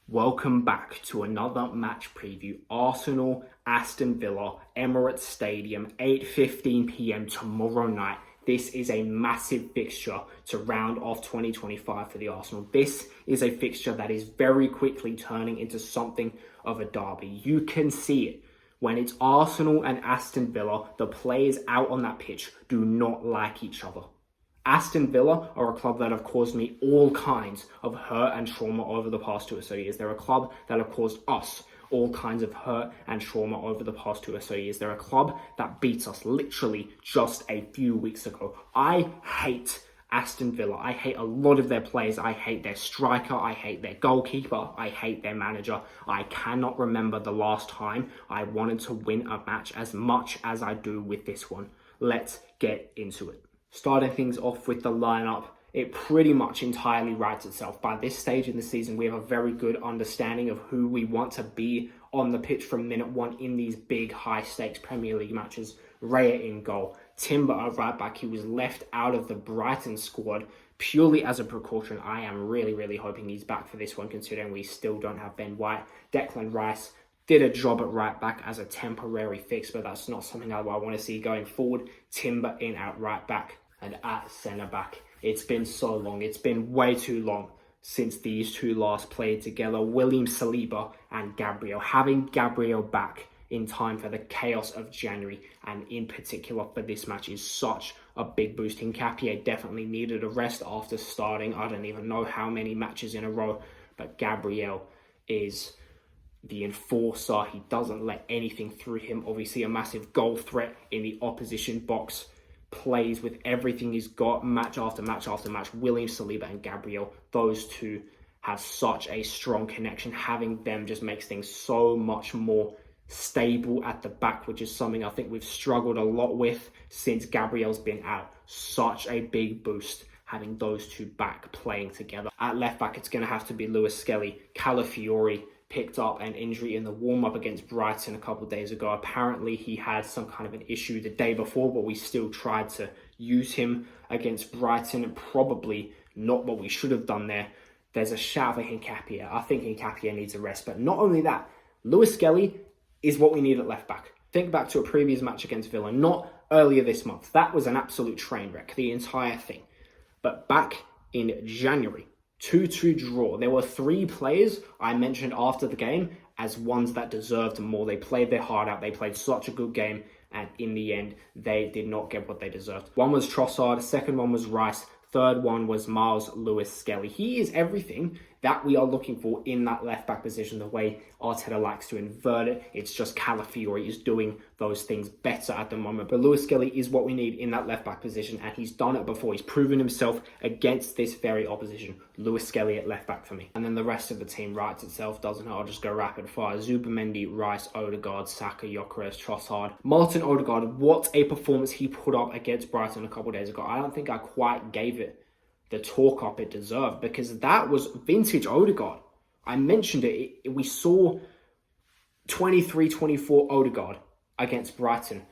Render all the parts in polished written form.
Welcome back to another match preview. Arsenal, Aston Villa, Emirates Stadium, 8:15 p.m. tomorrow night. This is a massive fixture to round off 2025 for the Arsenal. This is a fixture that is very quickly turning into something of a derby. You can see it. When it's Arsenal and Aston Villa, the players out on that pitch do not like each other. Aston Villa are a club that have caused me all kinds of hurt and trauma over the past 2 or so years. They're a club that have caused us all kinds of hurt and trauma over the past 2 or so years. They're a club that beat us literally just a few weeks ago. I hate Aston Villa. I hate a lot of their players. I hate their striker. I hate their goalkeeper. I hate their manager. I cannot remember the last time I wanted to win a match as much as I do with this one. Let's get into it. Starting things off with the lineup, it pretty much entirely writes itself. By this stage in the season, we have a very good understanding of who we want to be on the pitch from minute one in these big, high-stakes Premier League matches. Raya in goal. Timber at right back. He was left out of the Brighton squad purely as a precaution. I am really hoping he's back for this one, considering we still don't have Ben White. Declan Rice did a job at right back as a temporary fix, but that's not something I want to see going forward. Timber in at right back. And at centre back, it's been so long. It's been way too long since these two last played together. William Saliba and Gabriel. Having Gabriel back in time for the chaos of January, and in particular for this match, is such a big boost. Nketiah definitely needed a rest after starting I don't even know how many matches in a row, but Gabriel is the enforcer. He doesn't let anything through him. Obviously a massive goal threat in the opposition box. Plays with everything he's got, match after match after match. William Saliba and Gabriel, those two have such a strong connection. Having them just makes things so much more stable at the back, which is something I think we've struggled a lot with since Gabriel's been out. Such a big boost having those two back playing together. At left back, it's going to have to be Lewis Skelly. Calafiori picked up an injury in the warm-up against Brighton a couple of days ago. Apparently he had some kind of an issue the day before, but we still tried to use him against Brighton, and probably not what we should have done there. There's a shout for Nketiah. I think Nketiah needs a rest, but not only that, Lewis Skelly is what we need at left back. Think back to a previous match against Villa, not earlier this month. That was an absolute train wreck, the entire thing. But back in January, 2-2 draw. There were three players I mentioned after the game as ones that deserved more. They played their heart out. They played such a good game, and in the end, they did not get what they deserved. One was Trossard, second one was Rice, third one was Miles Lewis Skelly. He is everything that we are looking for in that left-back position, the way Arteta likes to invert it. It's just Calafiori is doing those things better at the moment. But Lewis Skelly is what we need in that left-back position, and he's done it before. He's proven himself against this very opposition. Lewis Skelly at left-back for me. And then the rest of the team writes itself, doesn't it? I'll just go rapid fire. Zubimendi, Rice, Odegaard, Saka, Gyökeres, Trossard. Martin Odegaard, what a performance he put up against Brighton a couple of days ago. I don't think I quite gave it the talk up it deserved, because that was vintage Odegaard. I mentioned it. We saw 23-24 Odegaard against Brighton.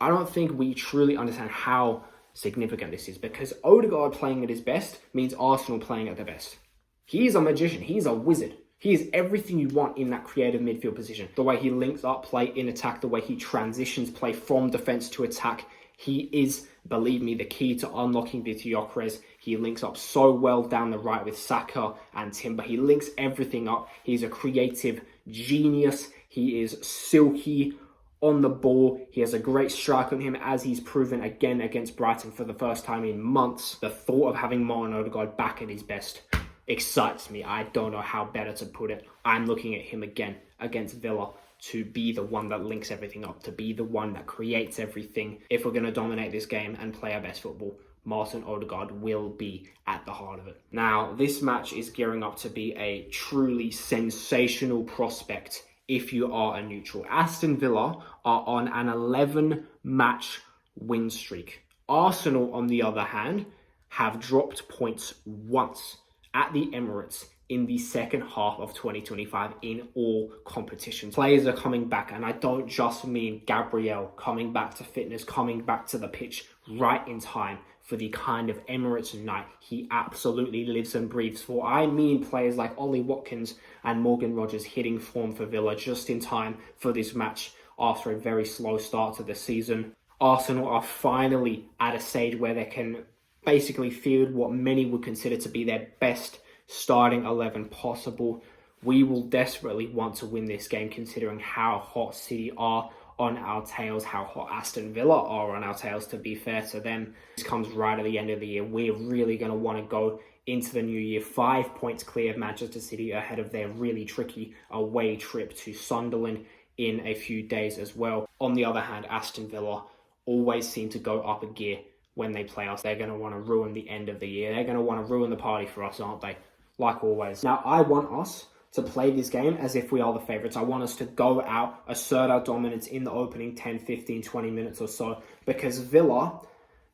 I don't think we truly understand how significant this is, because Odegaard playing at his best means Arsenal playing at their best. He is a magician. He is a wizard. He is everything you want in that creative midfield position. The way he links up play in attack, the way he transitions play from defense to attack. He is, believe me, the key to unlocking Gyökeres. He links up so well down the right with Saka and Timber. He links everything up. He's a creative genius. He is silky on the ball. He has a great strike on him, as he's proven again against Brighton for the first time in months. The thought of having Martin Odegaard back at his best excites me. I don't know how better to put it. I'm looking at him again against Villa to be the one that links everything up, to be the one that creates everything. If we're going to dominate this game and play our best football, Martin Odegaard will be at the heart of it. Now, this match is gearing up to be a truly sensational prospect if you are a neutral. Aston Villa are on an 11-match win streak. Arsenal, on the other hand, have dropped points once at the Emirates in the second half of 2025 in all competitions. Players are coming back, and I don't just mean Gabriel coming back to fitness, coming back to the pitch right in time for the kind of Emirates night he absolutely lives and breathes for. I mean players like Ollie Watkins and Morgan Rogers hitting form for Villa just in time for this match after a very slow start to the season. Arsenal are finally at a stage where they can basically field what many would consider to be their best starting 11 possible. We will desperately want to win this game considering how hot City are on our tails, how hot Aston Villa are on our tails, to be fair to them. This comes right at the end of the year. We're really going to want to go into the new year 5 points clear of Manchester City ahead of their really tricky away trip to Sunderland in a few days as well. On the other hand, Aston Villa always seem to go up a gear when they play us. They're going to want to ruin the end of the year. They're going to want to ruin the party for us, aren't they? Like always. Now, I want us to play this game as if we are the favourites. I want us to go out, assert our dominance in the opening 10, 15, 20 minutes or so, because Villa,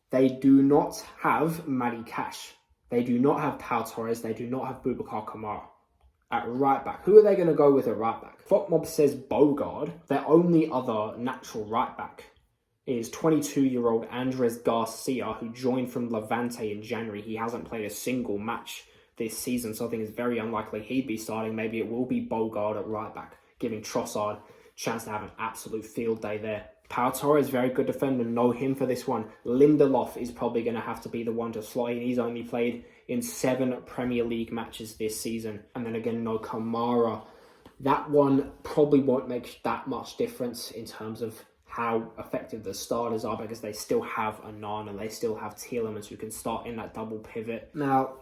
they do not have Matty Cash. They do not have Pau Torres. They do not have Boubacar Kamara at right back. Who are they going to go with at right back? Fotmob says Bogard. Their only other natural right back is 22-year-old Andres Garcia, who joined from Levante in January. He hasn't played a single match this season, so I think it's very unlikely he'd be starting. Maybe it will be Bogard at right back, giving Trossard a chance to have an absolute field day there. Pau Torres, very good defender, know him for this one. Lindelof is probably going to have to be the one to slot in. He's only played in 7 Premier League matches this season. And then again, no Kamara. That one probably won't make that much difference in terms of how effective the starters are, because they still have Annan and they still have Tielemans who can start in that double pivot. Now,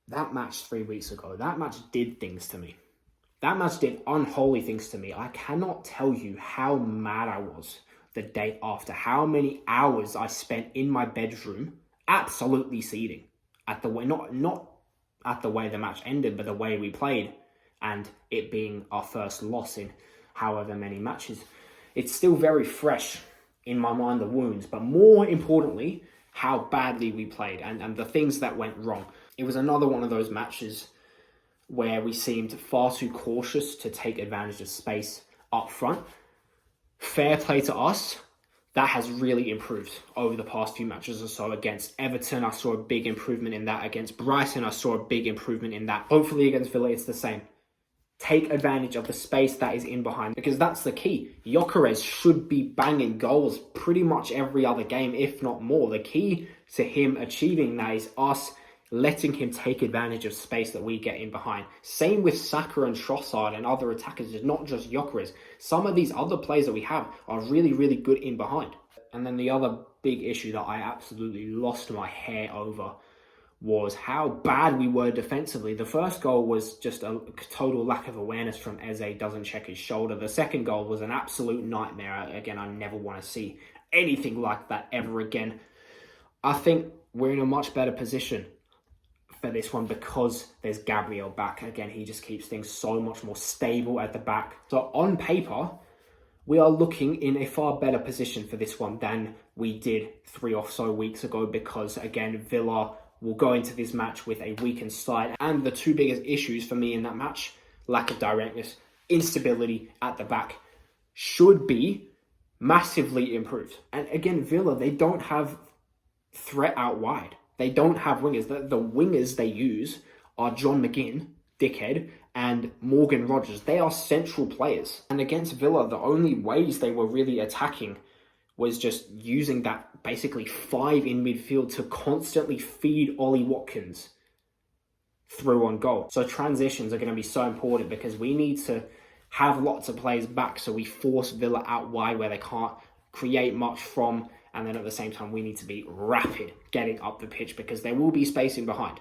that match 3 weeks ago, that match did things to me. That match did unholy things to me. I cannot tell you how mad I was the day after, how many hours I spent in my bedroom absolutely seething at the way, not at the way the match ended, but the way we played, and it being our first loss in however many matches. It's still very fresh in my mind, the wounds, but more importantly, how badly we played and the things that went wrong. It was another one of those matches where we seemed far too cautious to take advantage of space up front. Fair play to us. That has really improved over the past few matches or so. Against Everton, I saw a big improvement in that. Against Brighton, I saw a big improvement in that. Hopefully against Villa, it's the same. Take advantage of the space that is in behind, because that's the key. Gyökeres should be banging goals pretty much every other game, if not more. The key to him achieving that is us letting him take advantage of space that we get in behind. Same with Saka and Trossard and other attackers. It's not just Gyökeres. Some of these other players that we have are really, really good in behind. And then the other big issue that I absolutely lost my hair over was how bad we were defensively. The first goal was just a total lack of awareness from Eze, doesn't check his shoulder. The second goal was an absolute nightmare. Again, I never want to see anything like that ever again. I think we're in a much better position for this one because there's Gabriel back. Again, he just keeps things so much more stable at the back. So on paper, we are looking in a far better position for this one than we did 3 or so weeks ago, because again, Villa will go into this match with a weakened side. And the two biggest issues for me in that match, lack of directness, instability at the back, should be massively improved. And again, Villa, they don't have threat out wide. They don't have wingers. The wingers they use are John McGinn, dickhead, and Morgan Rogers. They are central players. And against Villa, the only ways they were really attacking was just using that basically 5 in midfield to constantly feed Ollie Watkins through on goal. So transitions are going to be so important because we need to have lots of players back so we force Villa out wide where they can't create much from. And then at the same time, we need to be rapid getting up the pitch because there will be space in behind.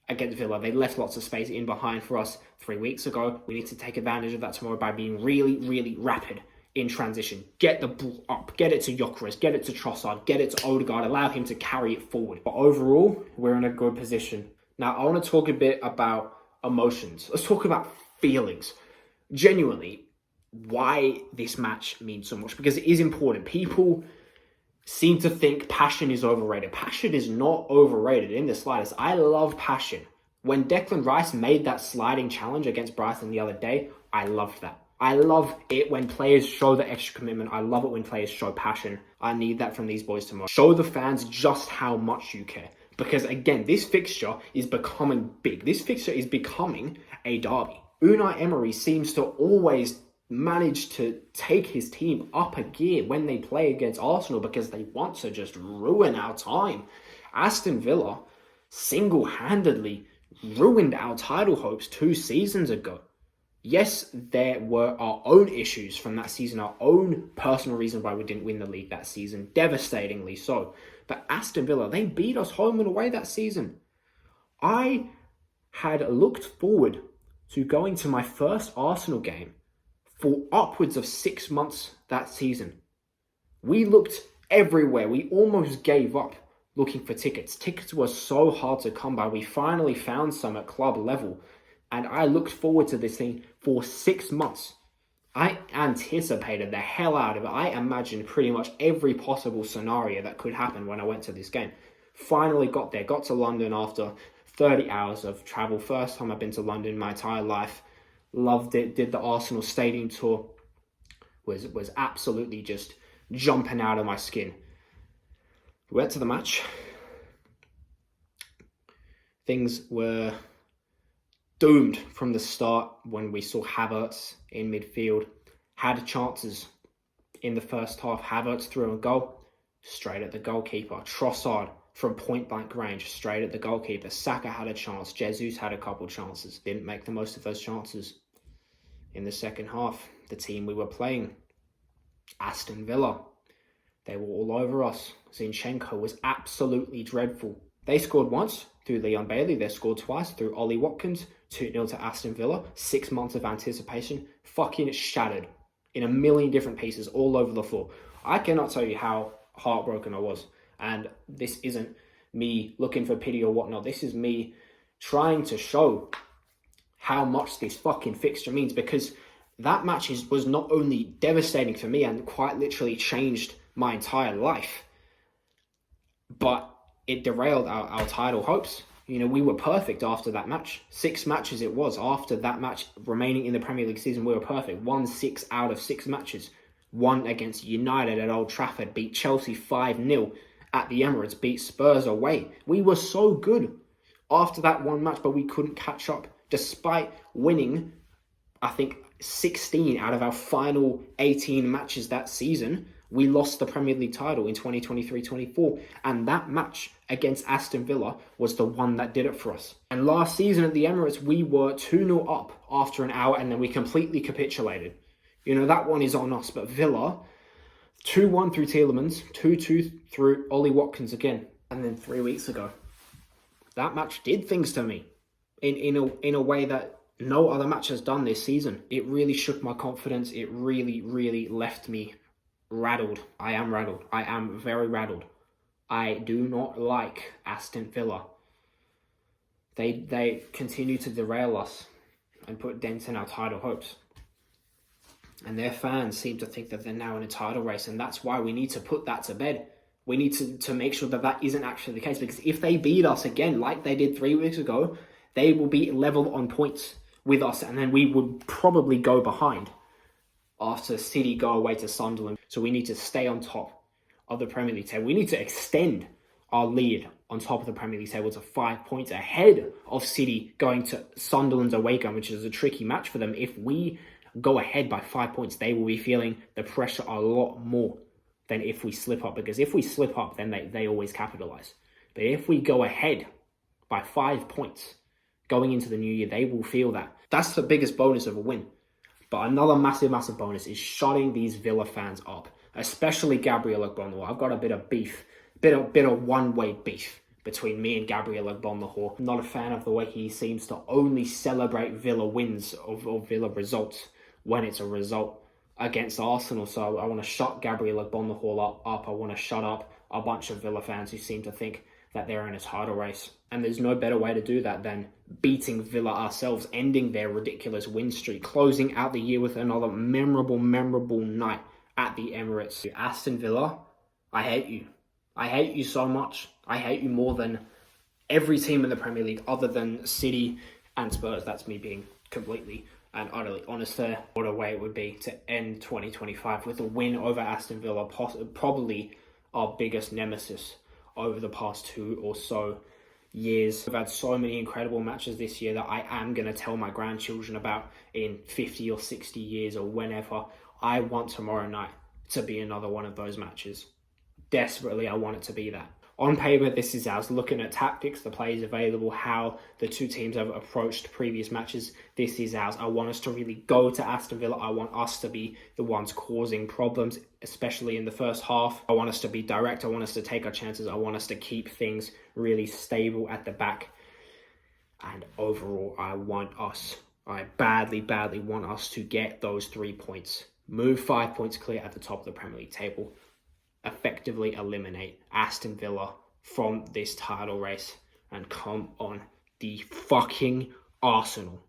Against Villa, they left lots of space in behind for us 3 weeks ago. We need to take advantage of that tomorrow by being really, really rapid in transition. Get the ball up, get it to Gyökeres, get it to Trossard, get it to Odegaard, allow him to carry it forward. But overall, we're in a good position. Now, I want to talk a bit about emotions. Let's talk about feelings. Genuinely, why this match means so much, because it is important. People seem to think passion is overrated. Passion is not overrated in the slightest. I love passion. When Declan Rice made that sliding challenge against Brighton the other day, I loved that. I love it when players show the extra commitment. I love it when players show passion. I need that from these boys tomorrow. Show the fans just how much you care. Because again, this fixture is becoming big. This fixture is becoming a derby. Unai Emery seems to always manage to take his team up a gear when they play against Arsenal because they want to just ruin our time. Aston Villa single-handedly ruined our title hopes 2 seasons ago. Yes, there were our own issues from that season, our own personal reason why we didn't win the league that season, devastatingly so. But Aston Villa, they beat us home and away that season. I had looked forward to going to my first Arsenal game for upwards of 6 months that season. We looked everywhere. We almost gave up looking for tickets. Tickets were so hard to come by. We finally found some at club level. And I looked forward to this thing for 6 months. I anticipated the hell out of it. I imagined pretty much every possible scenario that could happen when I went to this game. Finally got there, got to London after 30 hours of travel. First time I've been to London in my entire life. Loved it, did the Arsenal stadium tour. Was absolutely just jumping out of my skin. Went to the match. Things were doomed from the start when we saw Havertz in midfield. Had chances in the first half. Havertz threw a goal straight at the goalkeeper. Trossard from point blank range straight at the goalkeeper. Saka had a chance. Jesus had a couple chances. Didn't make the most of those chances. In the second half, the team we were playing, Aston Villa, they were all over us. Zinchenko was absolutely dreadful. They scored once through Leon Bailey. They scored twice through Ollie Watkins. 2-0 to Aston Villa. 6 months of anticipation. Fucking shattered in a million different pieces all over the floor. I cannot tell you how heartbroken I was. And this isn't me looking for pity or whatnot. This is me trying to show how much this fucking fixture means, because that match was not only devastating for me and quite literally changed my entire life, but it derailed our title hopes. You know, we were perfect after that match. 6 matches it was. After that match remaining in the Premier League season, we were perfect. Won 6 out of 6 matches. Won against United at Old Trafford. Beat Chelsea 5-0 at the Emirates. Beat Spurs away. We were so good after that one match, but we couldn't catch up. Despite winning, I think, 16 out of our final 18 matches that season, we lost the Premier League title in 2023-24. And that match against Aston Villa was the one that did it for us. And last season at the Emirates, we were 2-0 up after an hour and then we completely capitulated. You know, that one is on us. But Villa, 2-1 through Tielemans, 2-2 through Ollie Watkins again. And then 3 weeks ago, that match did things to me in a way that no other match has done this season. It really shook my confidence. It really, really left me rattled. I am rattled. I am very rattled. I do not like Aston Villa. They continue to derail us and put dents in our title hopes. And their fans seem to think that they're now in a title race, and that's why we need to put that to bed. We need to make sure that that isn't actually the case, because if they beat us again like they did 3 weeks ago, they will be level on points with us, and then we would probably go behind after City go away to Sunderland. So we need to stay on top of the Premier League table. We need to extend our lead on top of the Premier League table to 5 points ahead of City going to Sunderland's away game, which is a tricky match for them. If we go ahead by 5 points, they will be feeling the pressure a lot more than if we slip up, because if we slip up, then they always capitalize. But if we go ahead by 5 points going into the new year, they will feel that. That's the biggest bonus of a win. But another massive, massive bonus is shutting these Villa fans up, especially Gabriel Ogbonnahor. I've got a bit of beef, bit of one-way beef between me and Gabriel Ogbonnahor. I'm not a fan of the way he seems to only celebrate Villa wins or Villa results when it's a result against Arsenal. So I want to shut Gabriel Ogbonnahor up. I want to shut up a bunch of Villa fans who seem to think that they're in a title race. And there's no better way to do that than beating Villa ourselves, ending their ridiculous win streak, closing out the year with another memorable night at the Emirates. Aston Villa, I hate you. I hate you so much. I hate you more than every team in the Premier League other than City and Spurs. That's me being completely and utterly honest there. What a way it would be to end 2025 with a win over Aston Villa, probably our biggest nemesis over the past 2 or so years. We've had so many incredible matches this year that I am going to tell my grandchildren about in 50 or 60 years or whenever. I want tomorrow night to be another one of those matches. Desperately, I want it to be that. On paper, this is ours. Looking at tactics, the players available, how the two teams have approached previous matches, this is ours. I want us to really go to Aston Villa. I want us to be the ones causing problems, especially in the first half. I want us to be direct. I want us to take our chances. I want us to keep things really stable at the back. And overall, I badly want us to get those 3 points. Move 5 points clear at the top of the Premier League table. Effectively eliminate Aston Villa from this title race and come on the fucking Arsenal.